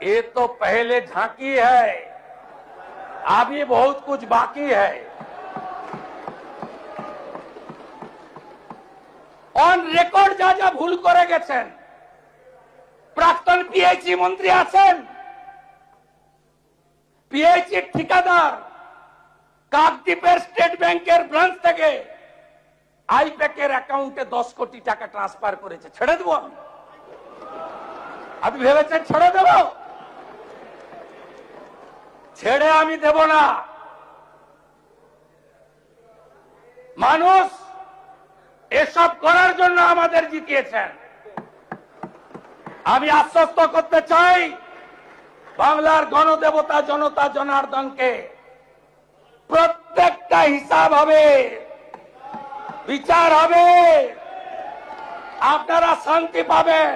ये तो पहले झांकी है, अभी बहुत कुछ बाकी है। অন রেকর্ড যা যা ভুল করে গেছেন, প্রাক্তন পিএইচই মন্ত্রী আছেন, পিএইচই ঠিকাদার কাকদ্বীপের স্টেট ব্যাংকের ব্রাঞ্চ থেকে আইপ্যাকের অ্যাকাউন্টে 10 কোটি টাকা ট্রান্সফার করেছে। ছেড়ে দেবো আমি? আপনি ভেবেছেন ছেড়ে দেব? ছেড়ে আমি দেব না। মানুষ এসব করার জন্য আমাদের জিতিয়েছেন। আমি আশ্বস্ত করতে চাই বাংলার গণদেবতা জনতা জনার্দনকে, প্রত্যেকটা হিসাব হবে, বিচার হবে, আপনারা শান্তি পাবেন।